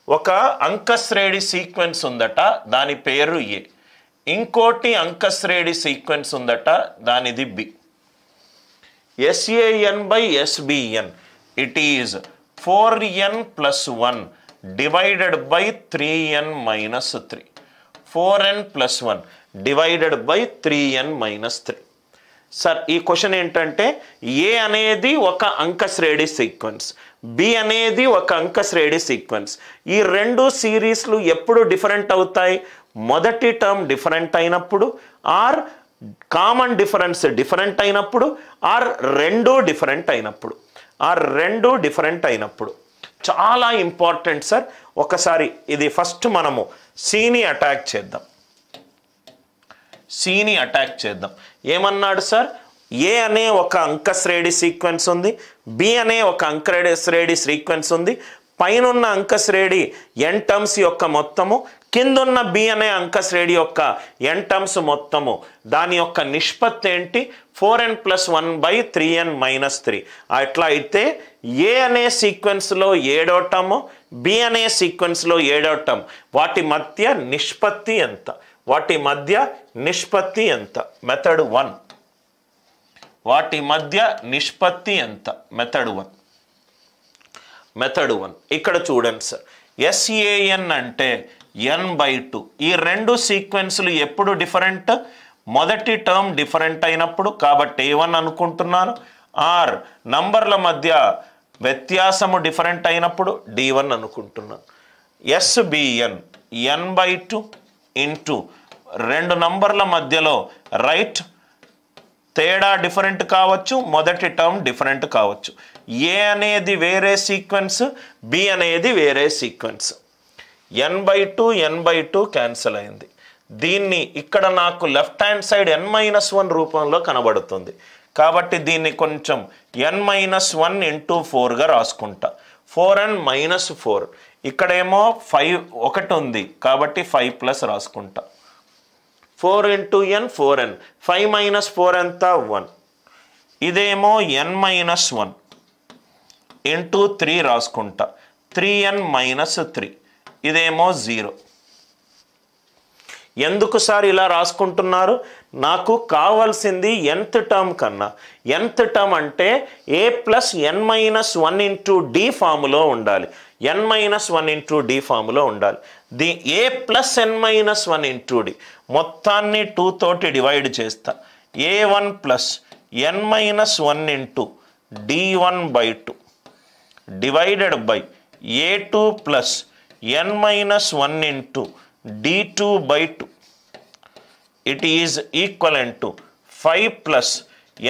ఒక అంకశ్రేణి సీక్వెన్స్ ఉందట, దాని పేరు ఏ. ఇంకోటి అంకశ్రేణి సీక్వెన్స్ ఉందట, దానిది B. SAN by SBN, it is 4n plus 1 divided by 3n minus 3. 4n plus 1 divided by 3n minus 3. Sir ఈ క్వశ్చన్ ఏంటంటే ఏ అనేది ఒక అంకశ్రేణి సీక్వెన్స్, బి అనేది ఒక అంకశ్రేణి సీక్వెన్స్. ఈ రెండు సిరీస్లు ఎప్పుడు డిఫరెంట్ అవుతాయి? మొదటి టర్మ్ డిఫరెంట్ అయినప్పుడు, ఆర్ కామన్ డిఫరెన్స్ డిఫరెంట్ అయినప్పుడు, ఆర్ రెండూ డిఫరెంట్ అయినప్పుడు. చాలా ఇంపార్టెంట్ సార్. ఒకసారి ఇది ఫస్ట్ మనము సిని అటాక్ చేద్దాం. ఏమన్నాడు సార్? ఏ అనే ఒక అంకశ్రేణి సీక్వెన్స్ ఉంది, బి అనే ఒక అంకశ్రేణి సీక్వెన్స్ ఉంది. పైనున్న అంకశ్రేణి n టర్మ్స్ యొక్క మొత్తము, కిందున్న బి అనే అంకశ్రేణి యొక్క n టర్మ్స్ మొత్తము, దాని యొక్క నిష్పత్తి ఏంటి? 4n plus 1 by 3n minus 3. అట్లా అయితే ఏ అనే సీక్వెన్స్లో 7వ టర్మ్, బి అనే సీక్వెన్స్లో 7వ టర్మ్, వాటి మధ్య నిష్పత్తి ఎంత? మెథడ్ 1. వాటి మధ్య నిష్పత్తి ఎంత? మెథడ్ 1. ఇక్కడ చూడండి సార్, SAN అంటే n/2. ఈ రెండు సీక్వెన్స్లు ఎప్పుడు డిఫరెంట్? మొదటి టర్మ్ డిఫరెంట్ అయినప్పుడు, కాబట్టి A1 అనుకుంటున్నాను. ఆర్ నంబర్ల మధ్య వ్యత్యాసము డిఫరెంట్ అయినప్పుడు D1 అనుకుంటున్నాను. SBN n/2 ఇంటూ రెండు నంబర్ల మధ్యలో రైట్ తేడా డిఫరెంట్ కావచ్చు, మొదటి టర్మ్ డిఫరెంట్ కావచ్చు. ఏ అనేది వేరే సీక్వెన్స్, బి అనేది వేరే సీక్వెన్స్. n/2 క్యాన్సిల్ అయింది. దీన్ని ఇక్కడ నాకు లెఫ్ట్ హ్యాండ్ సైడ్ n-1 రూపంలో కనబడుతుంది. కాబట్టి దీన్ని కొంచెం n-1 ఇంటూ 4గా రాసుకుంటా. 4n - 4. ఇక్కడేమో 5 ఒకటి ఉంది కాబట్టి 5 ప్లస్ రాసుకుంటా. 4 into n 4n. 5 - 4 ఎంత? 1. ఇదేమో n-1 ఇంటూ 3 రాసుకుంటా. 3n - 3. ఇదేమో 0. ఎందుకు సార్ ఇలా రాసుకుంటున్నారు? నాకు కావాల్సింది nth టర్మ్ కన్నా. nth టర్మ్ అంటే a plus n-1 into d ఫాములో ఉండాలి. n-1 ఇంటూ d ఫాములో ఉండాలి. a plus n-1 into d మొత్తాన్ని 2 తోటి డివైడ్ చేస్తా. a1 plus n-1 into d1/2 divided by a2 plus n-1 into d2/2. It is equivalent to 5 plus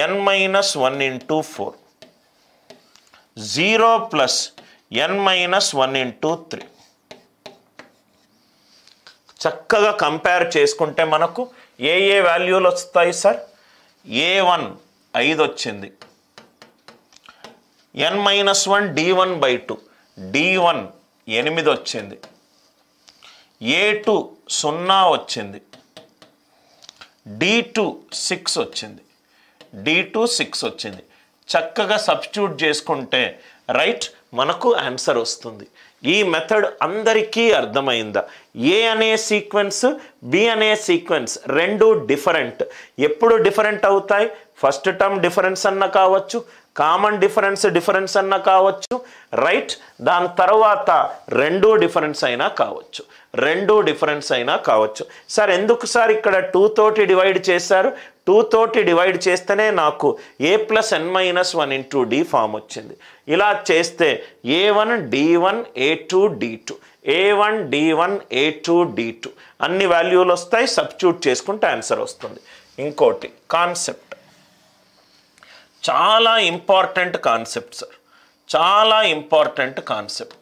n-1 into 4. 0 plus n-1 into 3. చక్కగా compare చేసుకుంటే మనకు ఏ వాల్యూలు వస్తాయి sir? a1 5 వచ్చింది, n-1 d1/2, d1 8 వచ్చింది, a2 0 వచ్చింది, d2 6 వచ్చింది, d2 6 వచ్చింది. చక్కగా సబ్స్టిట్యూట్ చేసుకుంటే రైట్ మనకు ఆన్సర్ వస్తుంది. ఈ మెథడ్ అందరికీ అర్థమైందా? ఏ అనే సీక్వెన్స్, బి అనే సీక్వెన్స్ రెండు డిఫరెంట్. ఎప్పుడు డిఫరెంట్ అవుతాయి? ఫస్ట్ టర్మ్ డిఫరెన్స్ అన్న కావచ్చు, కామన్ డిఫరెన్స్ అన్న కావచ్చు, రైట్. దాని తర్వాత రెండూ డిఫరెన్స్ అయినా కావచ్చు. సార్ ఎందుకు సార్ ఇక్కడ 2 తోటి డివైడ్ చేశారు? 2 తోటి డివైడ్ చేస్తేనే నాకు a plus n-1 into d form వచ్చింది. ఇలా చేస్తే a1 d1 a2 d2, a1 d1 a2 d2 అన్ని వాల్యూలు వస్తాయి. సబ్స్టిట్యూట్ చేసుకుంటే ఆన్సర్ వస్తుంది. ఇంకోటి కాన్సెప్ట్, చాలా ఇంపార్టెంట్ కాన్సెప్ట్ సార్, చాలా important concept.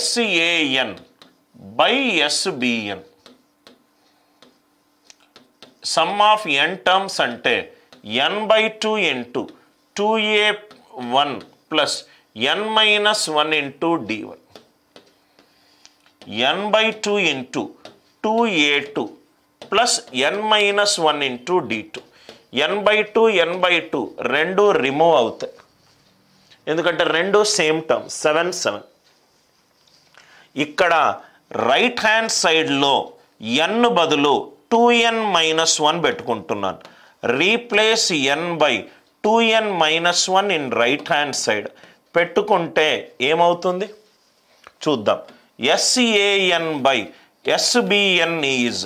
SAN by SBN some of n terms అంటే n/2 into 2a1 plus n-1 into d1. n/2 into 2a2 plus n-1 into d2. n/2 n/2 రెండు remove అవుతాయి, ఎందుకంటే రెండు same term 7 7. ఇక్కడ right hand సైడ్లో n బదులు 2n-1 పెట్టుకుంటున్నాను. Replace n/2n-1 in right hand side పెట్టుకుంటే ఏమవుతుంది చూద్దాం. SAN/SBN is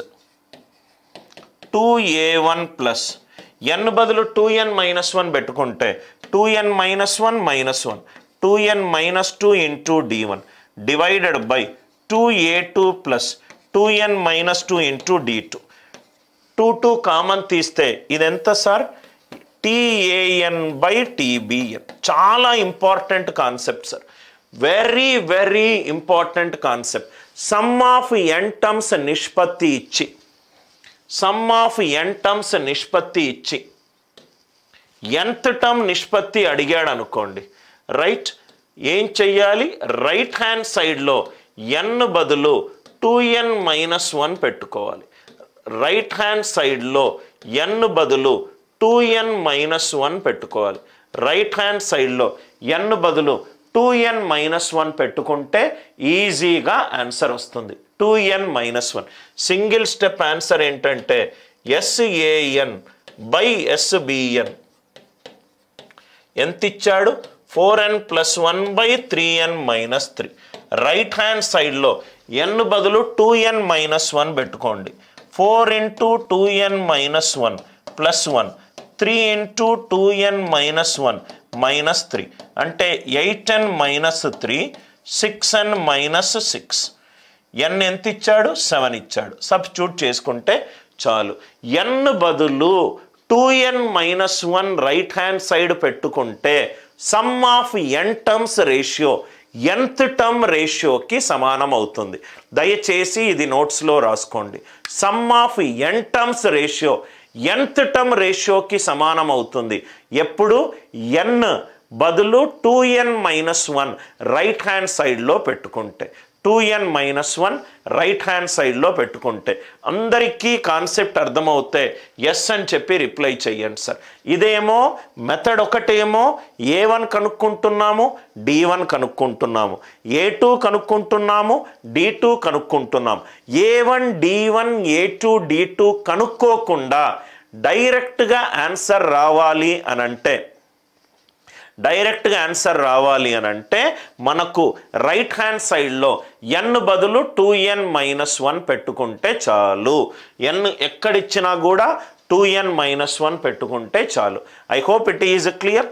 2a1 plus n బదులు 2n-1 పెట్టుకుంటే 2n-1 -1 2n-2 into d1 divided by 2a2 plus 2n-2 into d2. 2 common తీస్తే ఇది ఎంత సార్? TAN/TBN. చాలా important concept sir, very very important concept. Some of n terms నిష్పత్తి ఇచ్చి nth term నిష్పత్తి అడిగాడు అనుకోండి, రైట్? ఏం చెయ్యాలి? రైట్ హ్యాండ్ సైడ్లో n బదులు 2n-1 పెట్టుకోవాలి. రైట్ హ్యాండ్ సైడ్లో n బదులు 2n-1 పెట్టుకోవాలి. రైట్ హ్యాండ్ సైడ్లో n బదులు 2n-1 పెట్టుకుంటే ఈజీగా ఆన్సర్ వస్తుంది. 2n-1 సింగిల్ స్టెప్ ఆన్సర్ ఏంటంటే SAN/SBN. ఎంత ఇచ్చాడు? 4n+1/3n-3. రైట్ హ్యాండ్ సైడ్లో n బదులు 2n-1 పెట్టుకోండి. 4 into 2n-1 plus 1 3 into 2n-1 -3 అంటే 8n-3 6n-6. n ఎంత ఇచ్చాడు? 7 ఇచ్చాడు. సబ్స్టిట్యూట్ చేసుకుంటే చాలు. n బదులు 2n-1 రైట్ హ్యాండ్ సైడ్ పెట్టుకుంటే sum of n terms ratio nth term రేషియోకి సమానం అవుతుంది. దయచేసి ఇది నోట్స్లో రాసుకోండి. Sum of n terms ratio nth term రేషియోకి సమానం అవుతుంది ఎప్పుడు? n బదులు 2n-1 రైట్ హ్యాండ్ సైడ్లో పెట్టుకుంటే. 2n-1 రైట్ హ్యాండ్ సైడ్లో పెట్టుకుంటే అందరికీ కాన్సెప్ట్ అర్థమవుతే ఎస్ అని చెప్పి రిప్లై చెయ్యండి సార్. ఇదేమో మెథడ్ ఒకటేమో A1 కనుక్కుంటున్నాము, D1 కనుక్కుంటున్నాము, A2 కనుక్కుంటున్నాము, D2 కనుక్కుంటున్నాము. A1 D1 A2 D2 కనుక్కోకుండా డైరెక్ట్గా ఆన్సర్ రావాలి అనంటే మనకు రైట్ హ్యాండ్ సైడ్లో n బదులు 2n-1 పెట్టుకుంటే చాలు. n ఎక్కడిచ్చినా కూడా 2n-1 పెట్టుకుంటే చాలు. I hope it is clear.